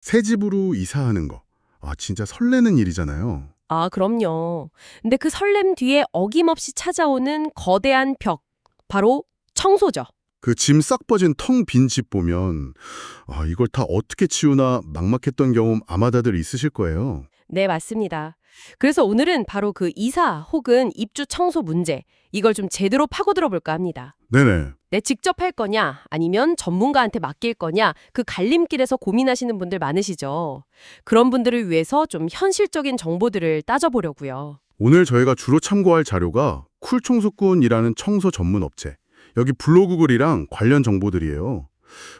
새 집으로 이사하는 거. 아, 진짜 설레는 일이잖아요. 아, 그럼요. 근데 그 설렘 뒤에 어김없이 찾아오는 거대한 벽, 바로 청소죠. 그 짐 싹 퍼진 텅 빈 집 보면 아, 이걸 다 어떻게 치우나 막막했던 경험 아마 다들 있으실 거예요. 네, 맞습니다. 그래서 오늘은 바로 그 이사 혹은 입주 청소 문제, 이걸 좀 제대로 파고들어 볼까 합니다. 네네. 내 직접 할 거냐, 아니면 전문가한테 맡길 거냐, 그 갈림길에서 고민하시는 분들 많으시죠. 그런 분들을 위해서 좀 현실적인 정보들을 따져보려고요. 오늘 저희가 주로 참고할 자료가 쿨청소꾼이라는 청소 전문 업체. 여기 블로그 글이랑 관련 정보들이에요.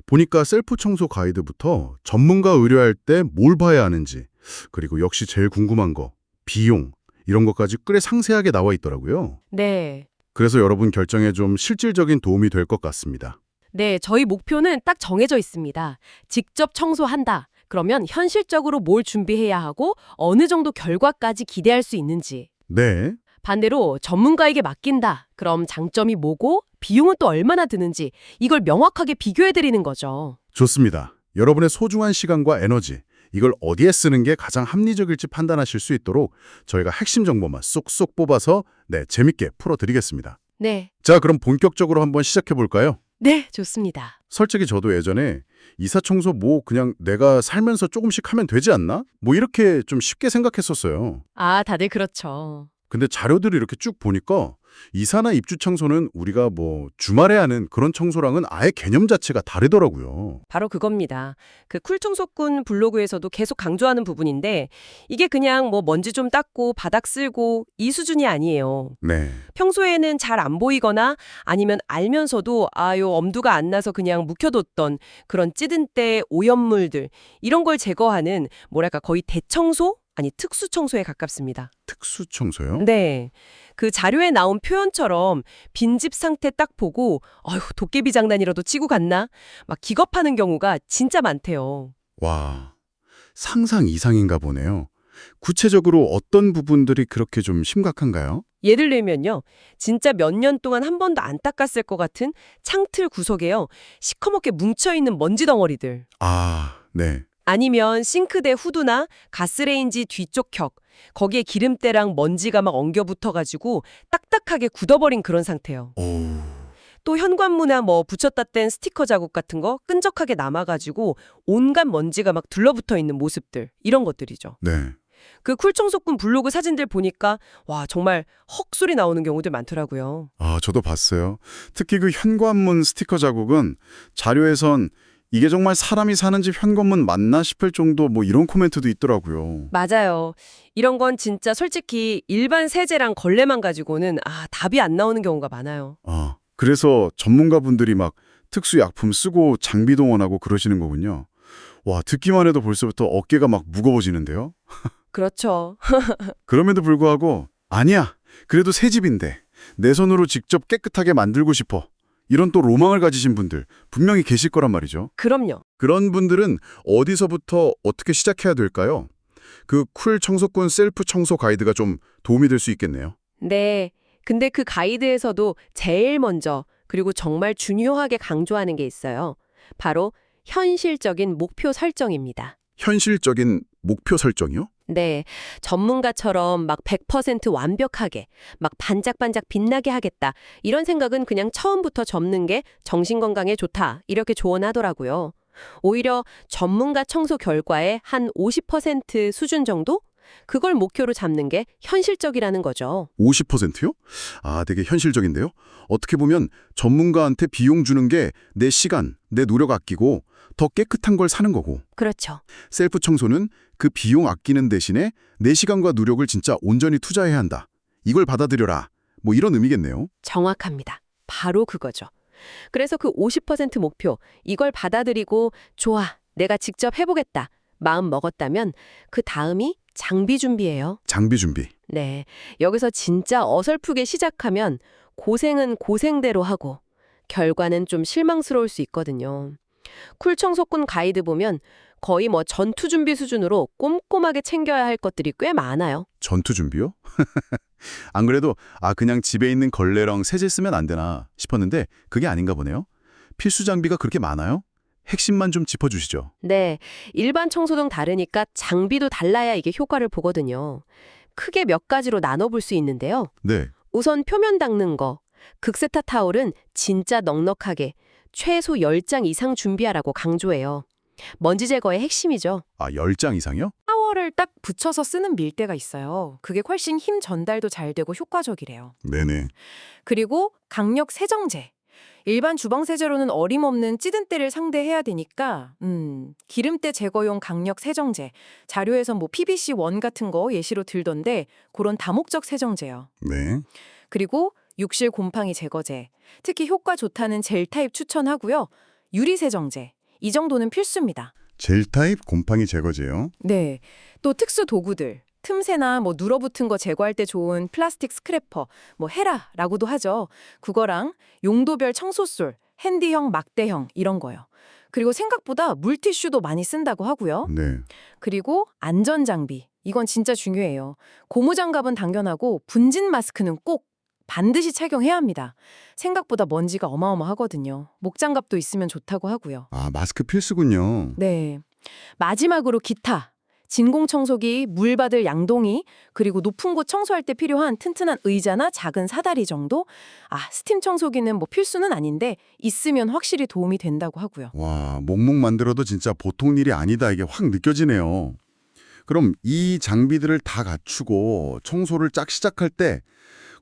보니까 셀프 청소 가이드부터 전문가 의뢰할 때 뭘 봐야 하는지, 그리고 역시 제일 궁금한 거, 비용, 이런 것까지 꽤 상세하게 나와 있더라고요. 네. 그래서 여러분 결정에 좀 실질적인 도움이 될 것 같습니다. 네, 저희 목표는 딱 정해져 있습니다. 직접 청소한다. 그러면 현실적으로 뭘 준비해야 하고 어느 정도 결과까지 기대할 수 있는지. 네, 반대로 전문가에게 맡긴다. 그럼 장점이 뭐고 비용은 또 얼마나 드는지 이걸 명확하게 비교해 드리는 거죠. 좋습니다. 여러분의 소중한 시간과 에너지, 이걸 어디에 쓰는 게 가장 합리적일지 판단하실 수 있도록 저희가 핵심 정보만 쏙쏙 뽑아서 재밌게 풀어드리겠습니다. 네. 자, 그럼 본격적으로 한번 시작해 볼까요? 네, 좋습니다. 솔직히 저도 예전에 이사 청소 뭐 그냥 내가 살면서 조금씩 하면 되지 않나? 뭐 이렇게 좀 쉽게 생각했었어요. 아, 다들 그렇죠. 근데 자료들을 이렇게 쭉 보니까 이사나 입주 청소는 우리가 뭐 주말에 하는 그런 청소랑은 아예 개념 자체가 다르더라고요. 바로 그겁니다. 그 쿨청소꾼 블로그에서도 계속 강조하는 부분인데 이게 그냥 뭐 먼지 좀 닦고 바닥 쓸고 이 수준이 아니에요. 네. 평소에는 잘 안 보이거나 아니면 알면서도 요 엄두가 안 나서 그냥 묵혀뒀던 그런 찌든 때 오염물들 이런 걸 제거하는 뭐랄까 거의 대청소? 아니 특수청소에 가깝습니다. 특수 청소요? 네. 그 자료에 나온 표현처럼 빈집 상태 딱 보고 어휴 도깨비 장난이라도 치고 갔나? 막 기겁하는 경우가 진짜 많대요. 와, 상상 이상인가 보네요. 구체적으로 어떤 부분들이 그렇게 좀 심각한가요? 예를 들면요. 진짜 몇 년 동안 한 번도 안 닦았을 것 같은 창틀 구석에요. 시커멓게 뭉쳐있는 먼지 덩어리들. 아, 네. 아니면 싱크대 후드나 가스레인지 뒤쪽 벽. 거기에 기름때랑 먼지가 막 엉겨 붙어가지고 딱딱하게 굳어버린 그런 상태요. 오, 또 현관문에 뭐 붙였다 뗀 스티커 자국 같은 거 끈적하게 남아가지고 온갖 먼지가 막 둘러붙어 있는 모습들. 이런 것들이죠. 네. 그 쿨청소꾼 블로그 사진들 보니까 와 정말 헉 소리 나오는 경우들 많더라고요. 아, 저도 봤어요. 특히 그 현관문 스티커 자국은 자료에선 이게 정말 사람이 사는 집 현관문 맞나 싶을 정도 뭐 이런 코멘트도 있더라고요. 맞아요. 이런 건 진짜 솔직히 일반 세제랑 걸레만 가지고는 답이 안 나오는 경우가 많아요. 아, 그래서 전문가분들이 막 특수약품 쓰고 장비 동원하고 그러시는 거군요. 와, 듣기만 해도 벌써부터 어깨가 막 무거워지는데요? 그렇죠. 그럼에도 불구하고 아니야, 그래도 새 집인데 내 손으로 직접 깨끗하게 만들고 싶어. 이런 또 로망을 가지신 분들 분명히 계실 거란 말이죠. 그럼요. 그런 분들은 어디서부터 어떻게 시작해야 될까요? 그 쿨 청소꾼 셀프 청소 가이드가 좀 도움이 될 수 있겠네요. 네. 근데 그 가이드에서도 제일 먼저 그리고 정말 중요하게 강조하는 게 있어요. 바로 현실적인 목표 설정입니다. 현실적인 목표 설정이요? 네, 전문가처럼 막 100% 완벽하게, 막 반짝반짝 빛나게 하겠다. 이런 생각은 그냥 처음부터 접는 게 정신건강에 좋다. 이렇게 조언하더라고요. 오히려 전문가 청소 결과의 한 50% 수준 정도? 그걸 목표로 잡는 게 현실적이라는 거죠. 50%요? 아, 되게 현실적인데요? 어떻게 보면 전문가한테 비용 주는 게 내 시간, 내 노력 아끼고 더 깨끗한 걸 사는 거고, 그렇죠. 셀프 청소는 그 비용 아끼는 대신에 내 시간과 노력을 진짜 온전히 투자해야 한다. 이걸 받아들여라. 뭐 이런 의미겠네요. 정확합니다. 바로 그거죠. 그래서 그 50% 목표, 이걸 받아들이고 좋아, 내가 직접 해보겠다. 마음 먹었다면 그 다음이 장비 준비예요. 장비 준비. 네, 여기서 진짜 어설프게 시작하면 고생은 고생대로 하고 결과는 좀 실망스러울 수 있거든요. 쿨청소꾼 가이드 보면 거의 뭐 전투 준비 수준으로 꼼꼼하게 챙겨야 할 것들이 꽤 많아요. 전투 준비요? 안 그래도 그냥 집에 있는 걸레랑 세제 쓰면 안 되나 싶었는데 그게 아닌가 보네요. 필수 장비가 그렇게 많아요? 핵심만 좀 짚어주시죠. 네, 일반 청소랑 다르니까 장비도 달라야 이게 효과를 보거든요. 크게 몇 가지로 나눠볼 수 있는데요. 네. 우선 표면 닦는 거. 극세타 타올은 진짜 넉넉하게 최소 10장 이상 준비하라고 강조해요. 먼지 제거의 핵심이죠. 아, 10장 이상이요? 타월을 딱 붙여서 쓰는 밀대가 있어요. 그게 훨씬 힘 전달도 잘 되고 효과적이래요. 네네. 그리고 강력 세정제. 일반 주방 세제로는 어림없는 찌든 때를 상대해야 되니까 기름때 제거용 강력 세정제. 자료에서 뭐 PVC 원 같은 거 예시로 들던데 그런 다목적 세정제요. 네. 그리고 욕실 곰팡이 제거제. 특히 효과 좋다는 젤 타입 추천하고요. 유리 세정제. 이 정도는 필수입니다. 젤 타입 곰팡이 제거제요. 네. 또 특수 도구들. 틈새나 뭐 눌어붙은 거 제거할 때 좋은 플라스틱 스크래퍼, 뭐 헤라라고도 하죠. 그거랑 용도별 청소솔, 핸디형, 막대형 이런 거요. 그리고 생각보다 물티슈도 많이 쓴다고 하고요. 네. 그리고 안전장비. 이건 진짜 중요해요. 고무장갑은 당연하고 분진 마스크는 꼭 반드시 착용해야 합니다. 생각보다 먼지가 어마어마하거든요. 목장갑도 있으면 좋다고 하고요. 아, 마스크 필수군요. 네. 마지막으로 기타. 진공 청소기, 물 받을 양동이, 그리고 높은 곳 청소할 때 필요한 튼튼한 의자나 작은 사다리 정도? 스팀 청소기는 뭐 필수는 아닌데 있으면 확실히 도움이 된다고 하고요. 와, 몽몽 만들어도 진짜 보통 일이 아니다. 이게 확 느껴지네요. 그럼 이 장비들을 다 갖추고 청소를 짝 시작할 때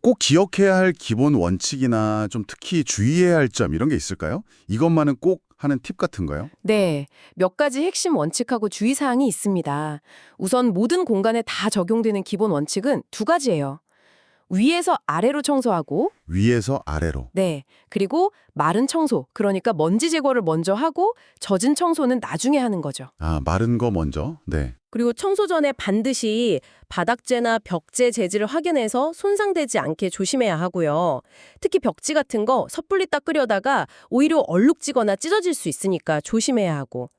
꼭 기억해야 할 기본 원칙이나 좀 특히 주의해야 할 점 이런 게 있을까요? 이것만은 꼭 하는 팁 같은가요? 네, 몇 가지 핵심 원칙하고 주의사항이 있습니다. 우선 모든 공간에 다 적용되는 기본 원칙은 두 가지예요. 위에서 아래로 청소하고, 위에서 아래로. 네, 그리고 마른 청소, 그러니까 먼지 제거를 먼저 하고 젖은 청소는 나중에 하는 거죠. 아, 마른 거 먼저. 네. 그리고 청소 전에 반드시 바닥재나 벽재 재질을 확인해서 손상되지 않게 조심해야 하고요. 특히 벽지 같은 거 섣불리 닦으려다가 오히려 얼룩지거나 찢어질 수 있으니까 조심해야 하고.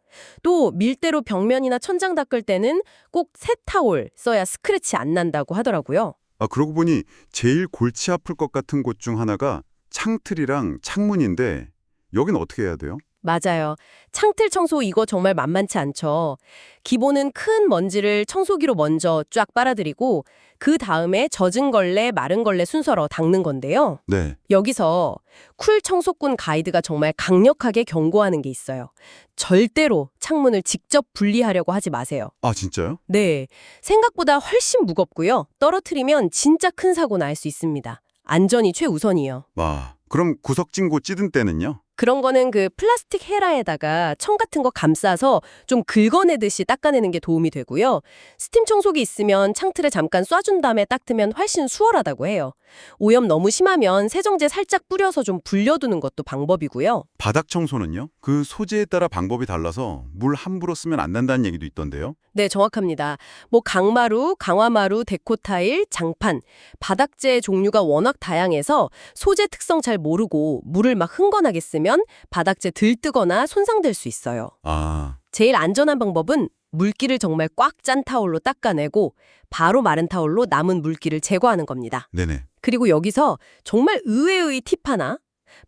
또 밀대로 벽면이나 천장 닦을 때는 꼭 새 타올 써야 스크래치 안 난다고 하더라고요. 아, 그러고 보니 제일 골치 아플 것 같은 곳 중 하나가 창틀이랑 창문인데 여긴 어떻게 해야 돼요? 맞아요. 창틀 청소 이거 정말 만만치 않죠. 기본은 큰 먼지를 청소기로 먼저 쫙 빨아들이고 그 다음에 젖은 걸레, 마른 걸레 순서로 닦는 건데요. 네. 여기서 쿨 청소꾼 가이드가 정말 강력하게 경고하는 게 있어요. 절대로 창문을 직접 분리하려고 하지 마세요. 아, 진짜요? 네, 생각보다 훨씬 무겁고요. 떨어뜨리면 진짜 큰 사고 날 수 있습니다. 안전이 최우선이요. 와, 그럼 구석진 곳 찌든 때는요? 그런 거는 그 플라스틱 헤라에다가 청 같은 거 감싸서 좀 긁어내듯이 닦아내는 게 도움이 되고요. 스팀 청소기 있으면 창틀에 잠깐 쏴준 다음에 닦으면 훨씬 수월하다고 해요. 오염 너무 심하면 세정제 살짝 뿌려서 좀 불려두는 것도 방법이고요. 바닥 청소는요? 그 소재에 따라 방법이 달라서 물 함부로 쓰면 안 된다는 얘기도 있던데요? 네, 정확합니다. 뭐 강마루, 강화마루, 데코타일, 장판, 바닥재 종류가 워낙 다양해서 소재 특성 잘 모르고 물을 막 흥건하게 쓰면 바닥재 들뜨거나 손상될 수 있어요. 아, 제일 안전한 방법은 물기를 정말 꽉 짠 타올로 닦아내고 바로 마른 타올로 남은 물기를 제거하는 겁니다. 네네. 그리고 여기서 정말 의외의 팁 하나,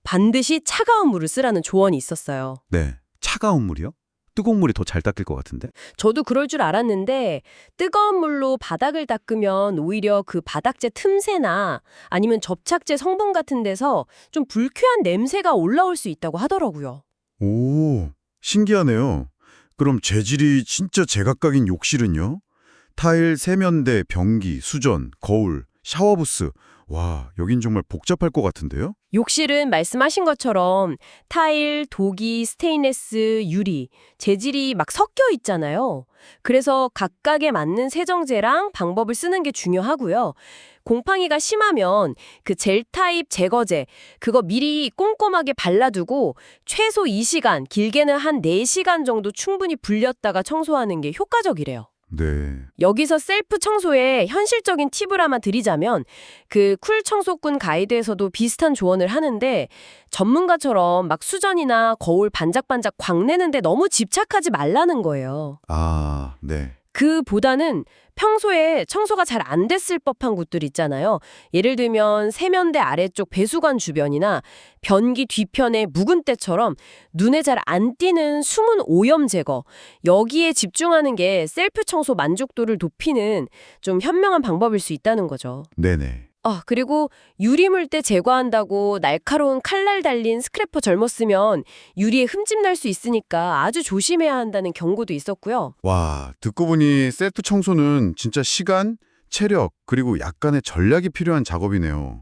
반드시 차가운 물을 쓰라는 조언이 있었어요. 네. 차가운 물이요? 뜨거운 물이 더 잘 닦일 것 같은데? 저도 그럴 줄 알았는데 뜨거운 물로 바닥을 닦으면 오히려 그 바닥재 틈새나 아니면 접착제 성분 같은 데서 좀 불쾌한 냄새가 올라올 수 있다고 하더라고요. 오, 신기하네요. 그럼 재질이 진짜 제각각인 욕실은요? 타일, 세면대, 변기, 수전, 거울, 샤워부스. 와, 여긴 정말 복잡할 것 같은데요? 욕실은 말씀하신 것처럼 타일, 도기, 스테인레스, 유리, 재질이 막 섞여 있잖아요. 그래서 각각에 맞는 세정제랑 방법을 쓰는 게 중요하고요. 곰팡이가 심하면 그 젤 타입 제거제, 그거 미리 꼼꼼하게 발라두고 최소 2시간, 길게는 한 4시간 정도 충분히 불렸다가 청소하는 게 효과적이래요. 네. 여기서 셀프 청소에 현실적인 팁을 하나 드리자면 그 쿨 청소꾼 가이드에서도 비슷한 조언을 하는데 전문가처럼 막 수전이나 거울 반짝반짝 광내는데 너무 집착하지 말라는 거예요. 아, 네. 그보다는 평소에 청소가 잘 안 됐을 법한 곳들 있잖아요. 예를 들면 세면대 아래쪽 배수관 주변이나 변기 뒤편의 묵은 때처럼 눈에 잘 안 띄는 숨은 오염 제거. 여기에 집중하는 게 셀프 청소 만족도를 높이는 좀 현명한 방법일 수 있다는 거죠. 네네. 그리고 유리물때 제거한다고 날카로운 칼날 달린 스크래퍼 젊었으면 유리에 흠집 날 수 있으니까 아주 조심해야 한다는 경고도 있었고요. 와, 듣고 보니 셀프 청소는 진짜 시간, 체력, 그리고 약간의 전략이 필요한 작업이네요.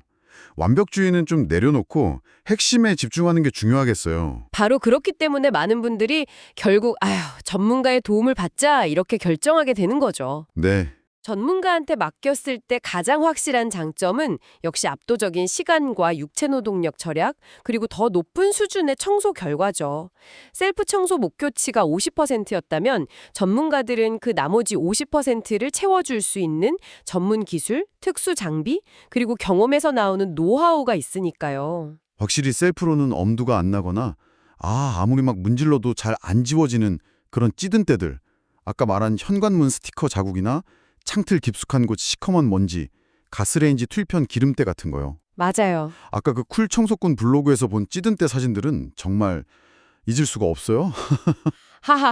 완벽주의는 좀 내려놓고 핵심에 집중하는 게 중요하겠어요. 바로 그렇기 때문에 많은 분들이 결국 전문가의 도움을 받자 이렇게 결정하게 되는 거죠. 네. 전문가한테 맡겼을 때 가장 확실한 장점은 역시 압도적인 시간과 육체 노동력 절약, 그리고 더 높은 수준의 청소 결과죠. 셀프 청소 목표치가 50%였다면 전문가들은 그 나머지 50%를 채워줄 수 있는 전문 기술, 특수 장비, 그리고 경험에서 나오는 노하우가 있으니까요. 확실히 셀프로는 엄두가 안 나거나 아무리 막 문질러도 잘 안 지워지는 그런 찌든 때들, 아까 말한 현관문 스티커 자국이나 창틀 깊숙한 곳 시커먼 먼지, 가스레인지 틀편 기름때 같은 거요. 맞아요. 아까 그 쿨 청소꾼 블로그에서 본 찌든 때 사진들은 정말 잊을 수가 없어요. 하하.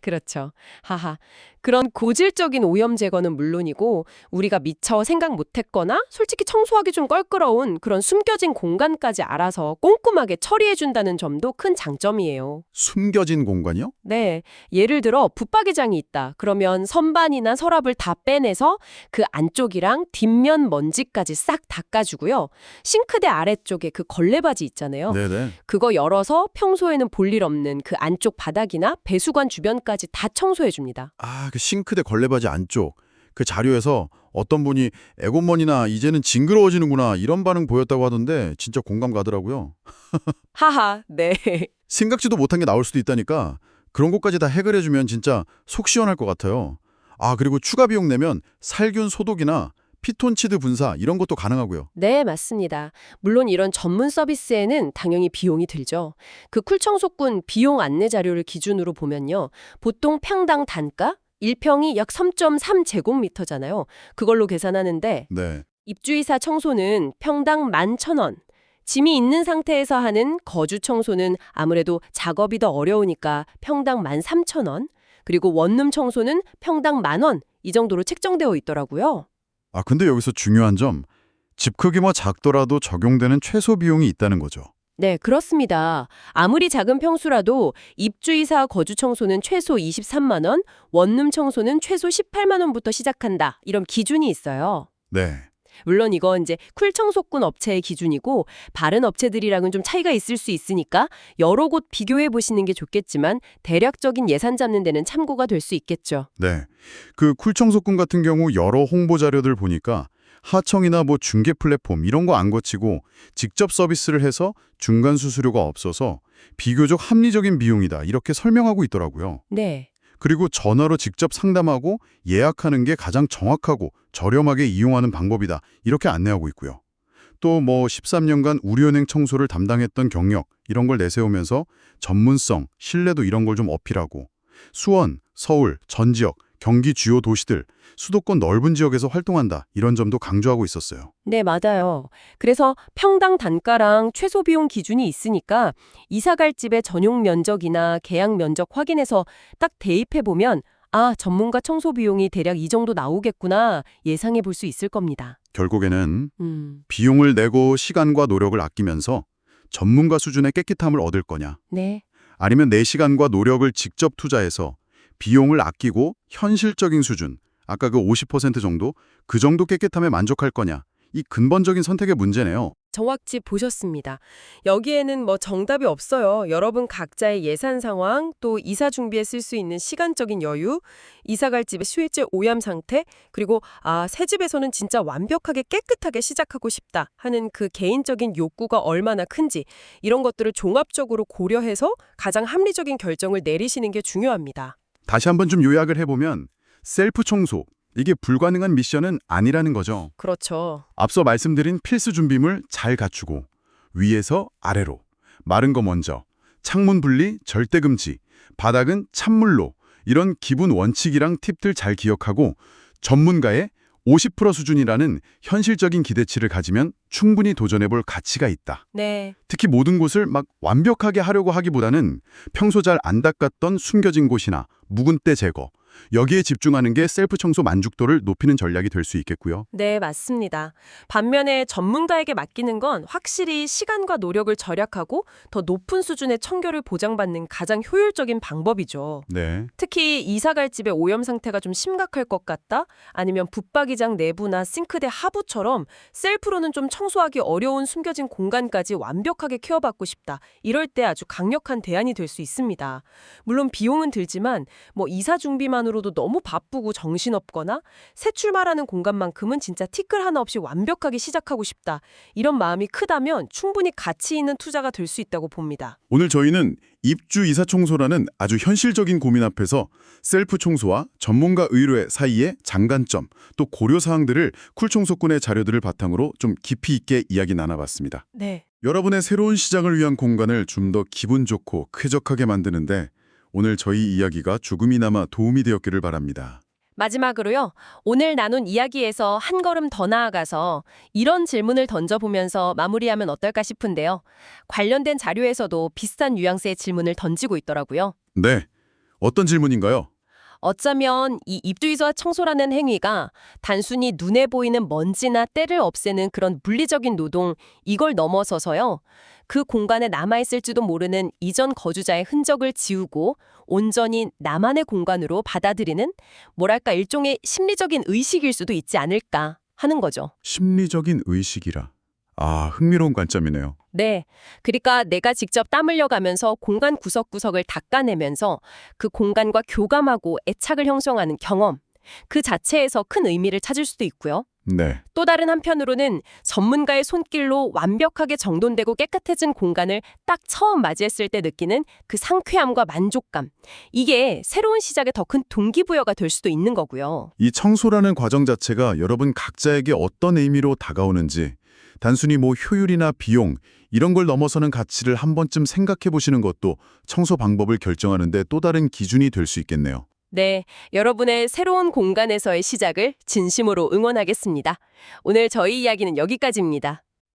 그렇죠. 하하. 그런 고질적인 오염 제거는 물론이고 우리가 미처 생각 못했거나 솔직히 청소하기 좀 껄끄러운 그런 숨겨진 공간까지 알아서 꼼꼼하게 처리해준다는 점도 큰 장점이에요. 숨겨진 공간이요? 네. 예를 들어 붙박이장이 있다. 그러면 선반이나 서랍을 다 빼내서 그 안쪽이랑 뒷면 먼지까지 싹 닦아주고요. 싱크대 아래쪽에 그 걸레바지 있잖아요. 네네. 그거 열어서 평소에는 볼 일 없는 그 안쪽 바닥이나 배수관 주변까지 다 청소해줍니다. 그 싱크대 걸레바지 안쪽 그 자료에서 어떤 분이 에고먼이나 이제는 징그러워지는구나 이런 반응 보였다고 하던데 진짜 공감 가더라고요. 하하, 네. 생각지도 못한 게 나올 수도 있다니까 그런 것까지 다 해결해주면 진짜 속 시원할 것 같아요. 그리고 추가 비용 내면 살균 소독이나 피톤치드 분사 이런 것도 가능하고요. 네, 맞습니다. 물론 이런 전문 서비스에는 당연히 비용이 들죠. 그 쿨청소꾼 비용 안내 자료를 기준으로 보면요. 보통 평당 단가 1평이 약 3.3제곱미터잖아요. 그걸로 계산하는데 네. 입주이사 청소는 평당 11,000원. 짐이 있는 상태에서 하는 거주 청소는 아무래도 작업이 더 어려우니까 평당 13,000원. 그리고 원룸 청소는 평당 10,000원. 이 정도로 책정되어 있더라고요. 근데 여기서 중요한 점, 집 크기만 작더라도 적용되는 최소 비용이 있다는 거죠. 네, 그렇습니다. 아무리 작은 평수라도 입주이사 거주 청소는 최소 23만 원, 원룸 청소는 최소 18만 원부터 시작한다. 이런 기준이 있어요. 네. 물론 이건 이제 쿨 청소꾼 업체의 기준이고 다른 업체들이랑은 좀 차이가 있을 수 있으니까 여러 곳 비교해 보시는 게 좋겠지만 대략적인 예산 잡는 데는 참고가 될 수 있겠죠. 네. 그 쿨청소꾼 같은 경우 여러 홍보 자료들 보니까 하청이나 중개 플랫폼 이런 거 안 거치고 직접 서비스를 해서 중간 수수료가 없어서 비교적 합리적인 비용이다 이렇게 설명하고 있더라고요. 네. 그리고 전화로 직접 상담하고 예약하는 게 가장 정확하고 저렴하게 이용하는 방법이다 이렇게 안내하고 있고요. 또 13년간 우리은행 청소를 담당했던 경력 이런 걸 내세우면서 전문성, 신뢰도 이런 걸 좀 어필하고 수원, 서울, 전 지역, 경기 주요 도시들, 수도권 넓은 지역에서 활동한다 이런 점도 강조하고 있었어요. 네, 맞아요. 그래서 평당 단가랑 최소 비용 기준이 있으니까 이사갈 집의 전용 면적이나 계약 면적 확인해서 딱 대입해보면 전문가 청소 비용이 대략 이 정도 나오겠구나 예상해 볼 수 있을 겁니다. 결국에는 비용을 내고 시간과 노력을 아끼면서 전문가 수준의 깨끗함을 얻을 거냐 네. 아니면 내 시간과 노력을 직접 투자해서 비용을 아끼고 현실적인 수준, 아까 그 50% 정도, 그 정도 깨끗함에 만족할 거냐. 이 근본적인 선택의 문제네요. 정확히 보셨습니다. 여기에는 정답이 없어요. 여러분 각자의 예산 상황, 또 이사 준비에 쓸 수 있는 시간적인 여유, 이사갈 집의 수일제 오염 상태, 그리고 새 집에서는 진짜 완벽하게 깨끗하게 시작하고 싶다 하는 그 개인적인 욕구가 얼마나 큰지 이런 것들을 종합적으로 고려해서 가장 합리적인 결정을 내리시는 게 중요합니다. 다시 한번 좀 요약을 해보면 셀프 청소, 이게 불가능한 미션은 아니라는 거죠. 그렇죠. 앞서 말씀드린 필수 준비물 잘 갖추고 위에서 아래로 마른 거 먼저 창문 분리 절대 금지 바닥은 찬물로 이런 기본 원칙이랑 팁들 잘 기억하고 전문가의 50% 수준이라는 현실적인 기대치를 가지면 충분히 도전해볼 가치가 있다. 네. 특히 모든 곳을 막 완벽하게 하려고 하기보다는 평소 잘 안 닦았던 숨겨진 곳이나 묵은 때 제거, 여기에 집중하는 게 셀프 청소 만족도를 높이는 전략이 될 수 있겠고요. 네, 맞습니다. 반면에 전문가에게 맡기는 건 확실히 시간과 노력을 절약하고 더 높은 수준의 청결을 보장받는 가장 효율적인 방법이죠. 네. 특히 이사 갈 집의 오염 상태가 좀 심각할 것 같다? 아니면 붙박이장 내부나 싱크대 하부처럼 셀프로는 좀 청소하기 어려운 숨겨진 공간까지 완벽하게 케어받고 싶다. 이럴 때 아주 강력한 대안이 될 수 있습니다. 물론 비용은 들지만 이사 준비만으로도 너무 바쁘고 정신없거나 새 출발하는 공간만큼은 진짜 티끌 하나 없이 완벽하게 시작하고 싶다. 이런 마음이 크다면 충분히 가치 있는 투자가 될 수 있다고 봅니다. 오늘 저희는 입주 이사 청소라는 아주 현실적인 고민 앞에서 셀프 청소와 전문가 의뢰 사이의 장단점, 또 고려 사항들을 쿨청소꾼의 자료들을 바탕으로 좀 깊이 있게 이야기 나눠봤습니다. 네. 여러분의 새로운 시작을 위한 공간을 좀 더 기분 좋고 쾌적하게 만드는데 오늘 저희 이야기가 조금이나마 도움이 되었기를 바랍니다. 마지막으로요. 오늘 나눈 이야기에서 한 걸음 더 나아가서 이런 질문을 던져보면서 마무리하면 어떨까 싶은데요. 관련된 자료에서도 비슷한 뉘앙스의 질문을 던지고 있더라고요. 네, 어떤 질문인가요? 어쩌면 이 입주이사 청소라는 행위가 단순히 눈에 보이는 먼지나 때를 없애는 그런 물리적인 노동, 이걸 넘어서서요. 그 공간에 남아있을지도 모르는 이전 거주자의 흔적을 지우고 온전히 나만의 공간으로 받아들이는 뭐랄까 일종의 심리적인 의식일 수도 있지 않을까 하는 거죠. 심리적인 의식이라. 아, 흥미로운 관점이네요. 네. 그러니까 내가 직접 땀 흘려가면서 공간 구석구석을 닦아내면서 그 공간과 교감하고 애착을 형성하는 경험. 그 자체에서 큰 의미를 찾을 수도 있고요. 네. 또 다른 한편으로는 전문가의 손길로 완벽하게 정돈되고 깨끗해진 공간을 딱 처음 맞이했을 때 느끼는 그 상쾌함과 만족감. 이게 새로운 시작의 더 큰 동기부여가 될 수도 있는 거고요. 이 청소라는 과정 자체가 여러분 각자에게 어떤 의미로 다가오는지 단순히 효율이나 비용 이런 걸 넘어서는 가치를 한 번쯤 생각해 보시는 것도 청소 방법을 결정하는 데 또 다른 기준이 될 수 있겠네요. 네, 여러분의 새로운 공간에서의 시작을 진심으로 응원하겠습니다. 오늘 저희 이야기는 여기까지입니다.